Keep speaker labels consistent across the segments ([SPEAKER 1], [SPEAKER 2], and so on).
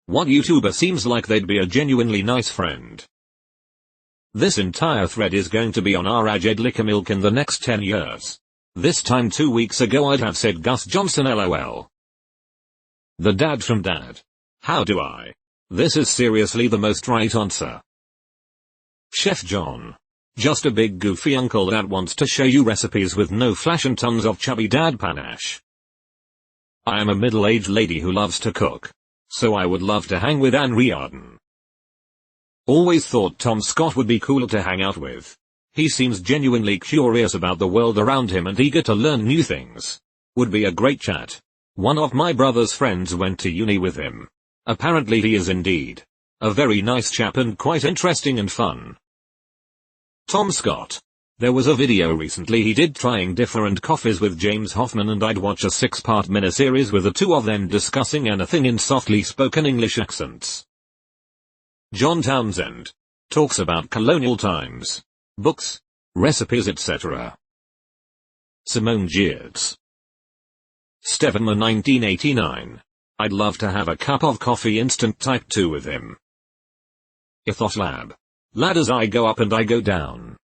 [SPEAKER 1] What YouTuber seems like they'd be a genuinely nice friend? This entire thread is going to be on our Milk in the next 10 years. This time 2 weeks ago I'd have said Gus Johnson lol. The dad from Dad. How do I? This is seriously the most right answer. Chef John. Just a big goofy uncle that wants to show you recipes with no flash and tons of chubby dad panache. I am a middle-aged lady who loves to cook. So I would love to hang with Anne Riordan. Always thought Tom Scott would be cool to hang out with. He seems genuinely curious about the world around him and eager to learn new things. Would be a great chat. One of my brother's friends went to uni with him. Apparently he is indeed a very nice chap and quite interesting and fun. Tom Scott. There was a video recently he did trying different coffees with James Hoffmann, and I'd watch a 6-part miniseries with the two of them discussing anything in softly spoken English accents. John Townsend. Talks about colonial times, books, recipes etc. Simone Giertz. Stevenman 1989. I'd love to have a cup of coffee instant type 2 with him. Ethos Lab. Ladders I go up and I go down.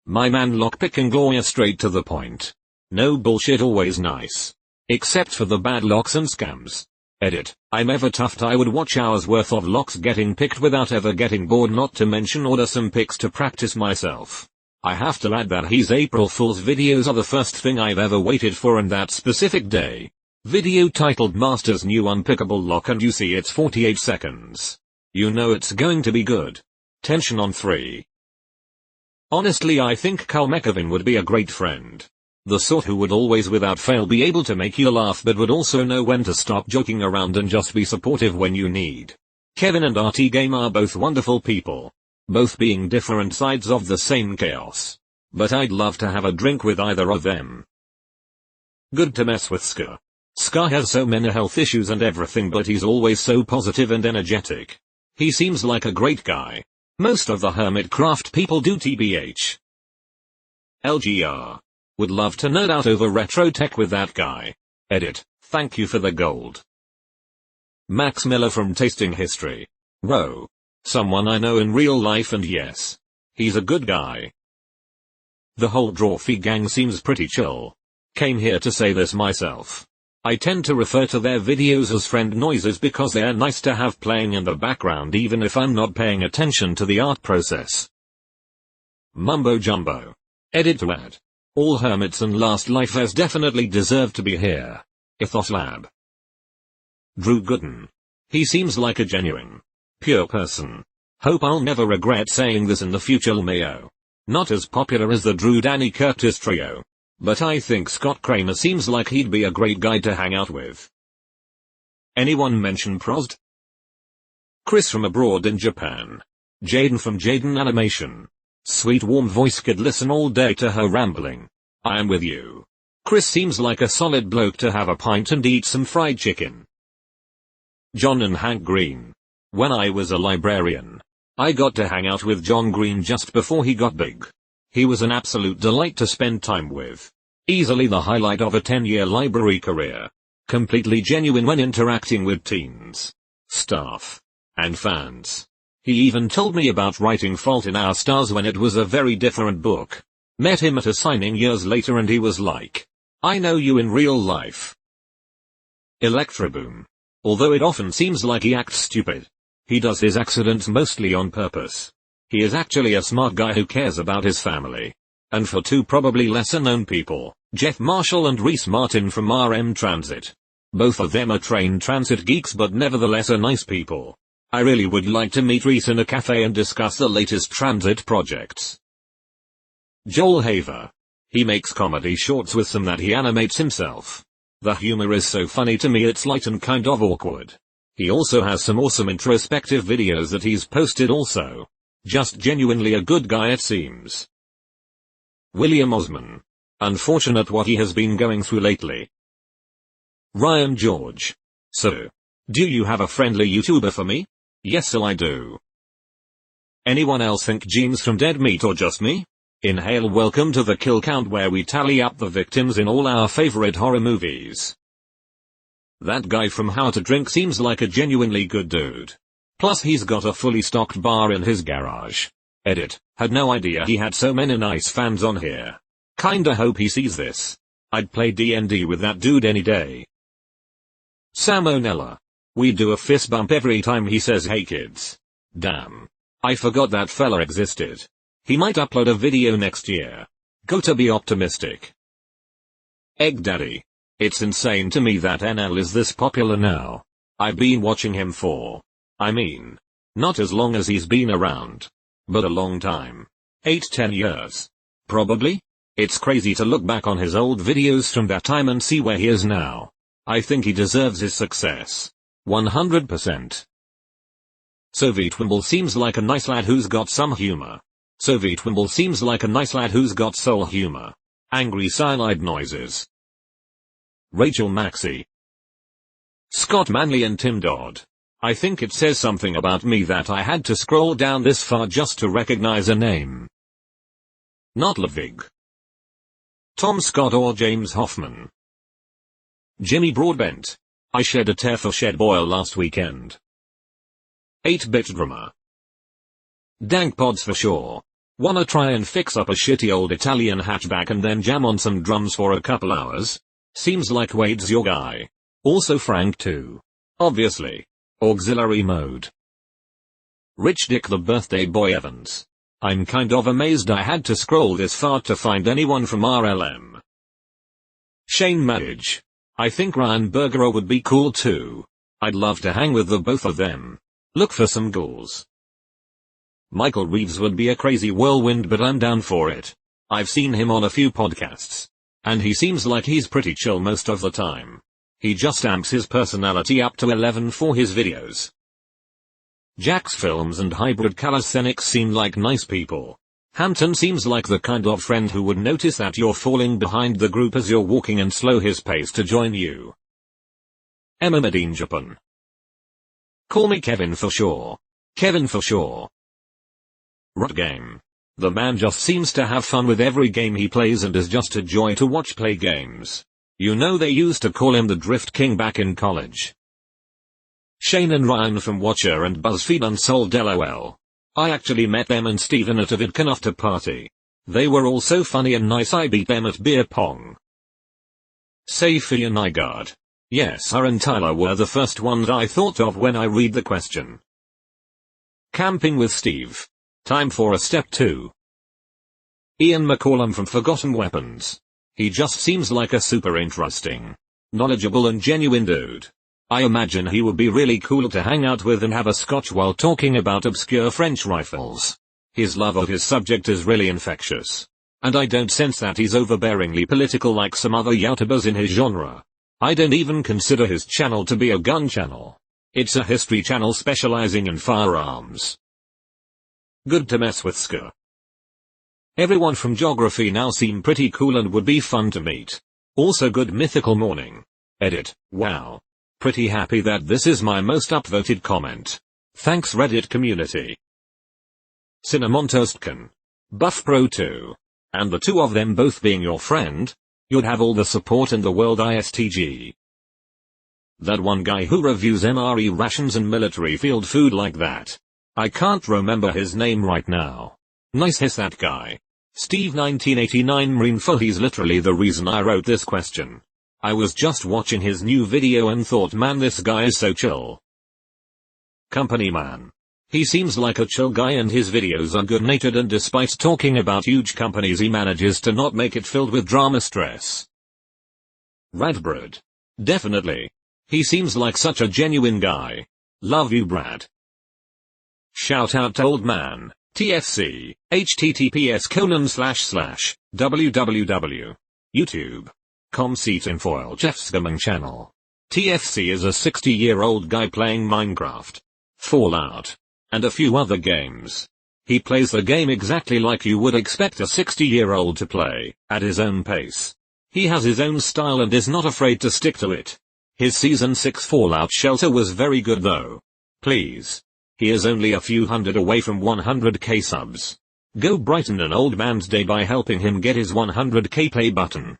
[SPEAKER 1] My man lockpicking lawyer straight to the point. No bullshit, always nice. Except for the bad locks and scams. Edit. I'm ever toughed. I would watch hours worth of locks getting picked without ever getting bored, not to mention order some pics to practice myself. I have to add that his April Fool's videos are the first thing I've ever waited for on that specific day. Video titled Master's New Unpickable Lock and you see it's 48 seconds. You know it's going to be good. Tension on 3. Honestly, I think Carl McAvin would be a great friend. The sort who would always without fail be able to make you laugh but would also know when to stop joking around and just be supportive when you need. Kevin and RT Game are both wonderful people. Both being different sides of the same chaos. But I'd love to have a drink with either of them. Good to mess with Ska. Ska has so many health issues and everything, but he's always so positive and energetic. He seems like a great guy. Most of the Hermitcraft people do tbh. LGR. Would love to nerd out over retro tech with that guy. Edit. Thank you for the gold. Max Miller from Tasting History. Row. Someone I know in real life, and yes, he's a good guy. The whole Drawfee gang seems pretty chill. Came here to say this myself. I tend to refer to their videos as friend noises because they're nice to have playing in the background even if I'm not paying attention to the art process. Mumbo Jumbo. Edit to add. All hermits and last lifers definitely deserve to be here. Ethos Lab. Drew Gooden. He seems like a genuine, pure person. Hope I'll never regret saying this in the future. LMAO. Not as popular as the Drew Danny Curtis trio. But I think Scott Kramer seems like he'd be a great guy to hang out with. Anyone mention Prosd? Chris from abroad in Japan. Jaden from Jaden Animation. Sweet warm voice, could listen all day to her rambling. I am with you. Chris seems like a solid bloke to have a pint and eat some fried chicken. John and Hank Green. When I was a librarian, I got to hang out with John Green just before he got big. He was an absolute delight to spend time with. Easily the highlight of a 10-year library career. Completely genuine when interacting with teens, staff, and fans. He even told me about writing Fault in Our Stars when it was a very different book. Met him at a signing years later and he was like, I know you in real life. Electroboom. Although it often seems like he acts stupid, he does his accidents mostly on purpose. He is actually a smart guy who cares about his family. And for two probably lesser known people, Jeff Marshall and Reese Martin from RM Transit. Both of them are trained transit geeks but nevertheless are nice people. I really would like to meet Reese in a cafe and discuss the latest transit projects. Joel Haver. He makes comedy shorts with some that he animates himself. The humor is so funny to me it's light and kind of awkward. He also has some awesome introspective videos that he's posted also. Just genuinely a good guy it seems. William Osman. Unfortunate what he has been going through lately. Ryan George. So, do you have a friendly YouTuber for me? Yes, so I do. Anyone else think James from Dead Meat or just me? Inhale. Welcome to the kill count where we tally up the victims in all our favorite horror movies. That guy from How to Drink seems like a genuinely good dude. Plus he's got a fully stocked bar in his garage. Edit. Had no idea he had so many nice fans on here. Kinda hope he sees this. I'd play D&D with that dude any day. Salmonella. We do a fist bump every time he says hey kids. Damn. I forgot that fella existed. He might upload a video next year. Go to be optimistic. Egg Daddy. It's insane to me that NL is this popular now. I've been watching him for, not as long as he's been around, but a long time. 8-10 years. Probably? It's crazy to look back on his old videos from that time and see where he is now. I think he deserves his success. 100%. Soviet Wimble seems like a nice lad who's got some humor. Soviet Wimble seems like a nice lad who's got soul humor. Angry cyanide noises. Rachel Maxey. Scott Manley and Tim Dodd. I think it says something about me that I had to scroll down this far just to recognize a name. Not Levig. Tom Scott or James Hoffman. Jimmy Broadbent. I shed a tear for Shed Boyle last weekend. 8-bit drummer. Dank pods for sure. Wanna try and fix up a shitty old Italian hatchback and then jam on some drums for a couple hours? Seems like Wade's your guy. Also Frank too. Obviously. Auxiliary mode. Rich Dick the Birthday Boy Evans. I'm kind of amazed I had to scroll this far to find anyone from RLM. Shane Madge. I think Ryan Bergeron would be cool too. I'd love to hang with the both of them. Look for some goals. Michael Reeves would be a crazy whirlwind but I'm down for it. I've seen him on a few podcasts. And he seems like he's pretty chill most of the time. He just amps his personality up to 11 for his videos. Jax Films and Hybrid Calisthenics seem like nice people. Hampton seems like the kind of friend who would notice that you're falling behind the group as you're walking and slow his pace to join you. Emma Medine Japan. Call me Kevin for sure. Kevin for sure. Rut Game. The man just seems to have fun with every game he plays and is just a joy to watch play games. You know they used to call him the Drift King back in college. Shane and Ryan from Watcher and BuzzFeed Unsold LOL. I actually met them and Steven at a VidCon after party. They were all so funny and nice I beat them at beer pong. Safia Nygaard. Yes, her and Tyler were the first ones I thought of when I read the question. Camping with Steve. Time for a step 2. Ian McCallum from Forgotten Weapons. He just seems like a super interesting, knowledgeable and genuine dude. I imagine he would be really cool to hang out with and have a scotch while talking about obscure French rifles. His love of his subject is really infectious. And I don't sense that he's overbearingly political like some other YouTubers in his genre. I don't even consider his channel to be a gun channel. It's a history channel specializing in firearms. Good to mess with Ska. Everyone from geography now seem pretty cool and would be fun to meet. Also good mythical morning. Edit. Wow. Pretty happy that this is my most upvoted comment. Thanks Reddit community. Cinnamon Toastcan. Buff Pro 2. And the two of them both being your friend, you'd have all the support in the world ISTG. That one guy who reviews MRE rations and military field food like that. I can't remember his name right now. Nice hiss that guy. Steve 1989 Marine for he's literally the reason I wrote this question. I was just watching his new video and thought man this guy is so chill. Company man. He seems like a chill guy and his videos are good natured and despite talking about huge companies he manages to not make it filled with drama stress. Radbrad. Definitely. He seems like such a genuine guy. Love you Brad. Shout out to old man. TFC. https://www. YouTube.com tinfoil Jeff's gaming channel. TFC is a 60-year-old guy playing Minecraft, Fallout, and a few other games. He plays the game exactly like you would expect a 60-year-old to play, at his own pace. He has his own style and is not afraid to stick to it. His Season 6 Fallout Shelter was very good though. Please. He is only a few hundred away from 100k subs. Go brighten an old man's day by helping him get his 100k play button.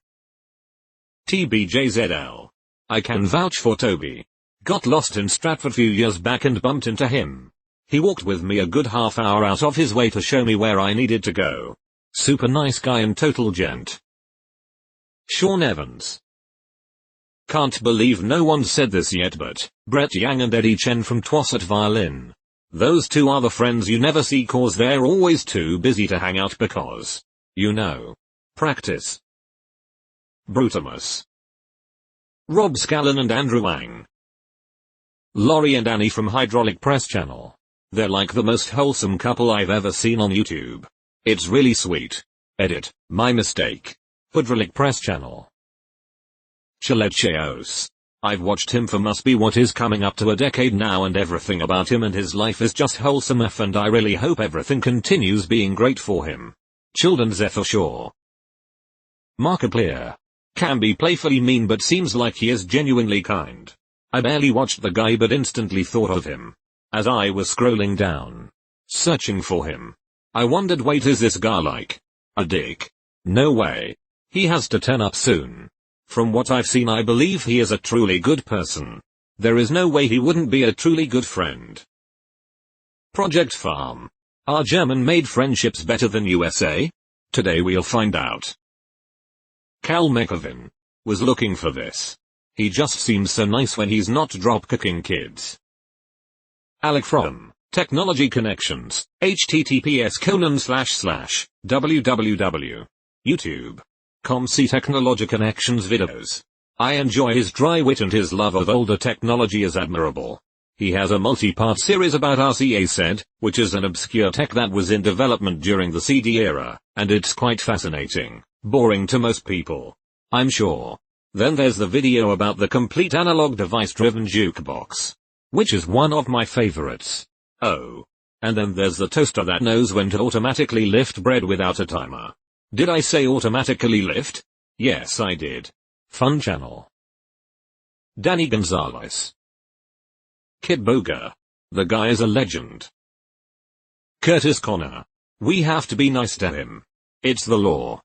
[SPEAKER 1] TBJZL. I can vouch for Toby. Got lost in Stratford few years back and bumped into him. He walked with me a good half hour out of his way to show me where I needed to go. Super nice guy and total gent. Sean Evans. Can't believe no one said this yet, but Brett Yang and Eddie Chen from Twas at Violin. Those two are the friends you never see cause they're always too busy to hang out because, you know, practice. Brutamus. Rob Scallon and Andrew Wang. Laurie and Annie from Hydraulic Press Channel. They're like the most wholesome couple I've ever seen on YouTube. It's really sweet. Edit, my mistake. Hydraulic Press Channel. Chalecheos. I've watched him for must be what is coming up to a decade now and everything about him and his life is just wholesome F and I really hope everything continues being great for him. Children Zephyr Shaw. Markiplier. Can be playfully mean but seems like he is genuinely kind. I barely watched the guy but instantly thought of him. As I was scrolling down. Searching for him. I wondered wait is this guy like a dick? No way. He has to turn up soon. From what I've seen I believe he is a truly good person. There is no way he wouldn't be a truly good friend. Project Farm. Are German-made friendships better than USA? Today we'll find out. Cal McAvin. Was looking for this. He just seems so nice when he's not drop-kicking kids. Alec from Technology Connections, https://www.youtube.com see Technology Connections videos. I enjoy his dry wit and his love of older technology is admirable. He has a multi-part series about RCA said, which is an obscure tech that was in development during the CD era, and it's quite fascinating, boring to most people, I'm sure. Then there's the video about the complete analog device-driven jukebox, which is one of my favorites. Oh. And then there's the toaster that knows when to automatically lift bread without a timer. Did I say automatically lift? Yes I did. Fun channel. Danny Gonzalez. Kid Boga. The guy is a legend. Curtis Connor. We have to be nice to him. It's the law.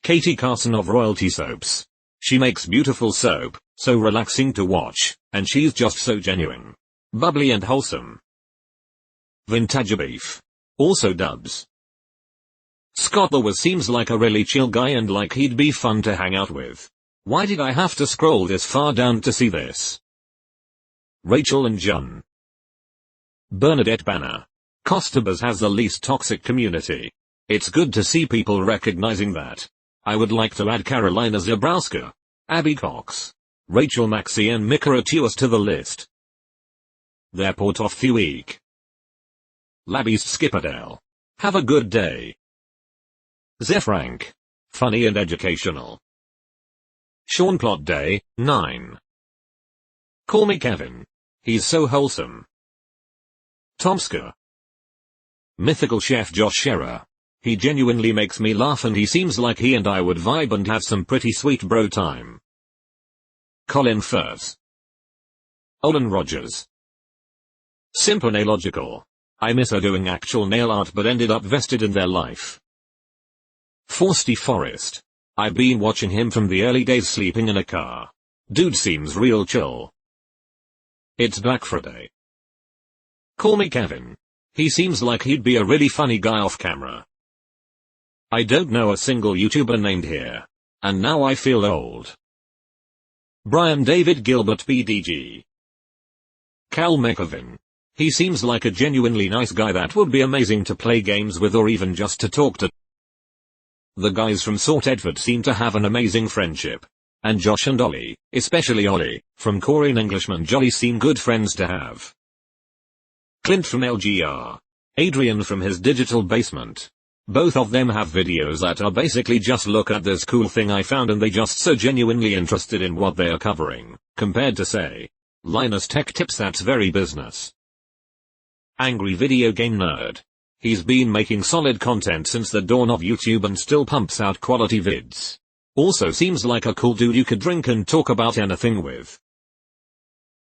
[SPEAKER 1] Katie Carson of Royalty Soaps. She makes beautiful soap, so relaxing to watch, and she's just so genuine. Bubbly and wholesome. Vintage Beef. Also dubs. Scott Bowers seems like a really chill guy and like he'd be fun to hang out with. Why did I have to scroll this far down to see this? Rachel and John. Bernadette Banner. Costabas has the least toxic community. It's good to see people recognizing that. I would like to add Carolina Zabrowska, Abby Cox, Rachel Maxey and Mika Atuas to the list. Their port of the week. Labby's Skipperdale. Have a good day. Zefrank. Funny and educational. Sean Plot Day, 9. Call me Kevin. He's so wholesome. Tomska. Mythical Chef Josh Scherer. He genuinely makes me laugh and he seems like he and I would vibe and have some pretty sweet bro time. Colin Firth. Olin Rogers. Simple Logical. I miss her doing actual nail art but ended up vested in their life. Forsty Forest. I've been watching him from the early days sleeping in a car. Dude seems real chill. It's Black Friday. Call me Kevin. He seems like he'd be a really funny guy off camera. I don't know a single YouTuber named here. And now I feel old. Brian David Gilbert BDG. Cal McAvin. He seems like a genuinely nice guy that would be amazing to play games with or even just to talk to. The guys from Sort Edward seem to have an amazing friendship. And Josh and Ollie, especially Ollie, from Corey and Englishman Jolly seem good friends to have. Clint from LGR. Adrian from his digital basement. Both of them have videos that are basically just look at this cool thing I found and they just so genuinely interested in what they are covering, compared to say, Linus Tech Tips that's very business. Angry Video Game Nerd. He's been making solid content since the dawn of YouTube and still pumps out quality vids. Also seems like a cool dude you could drink and talk about anything with.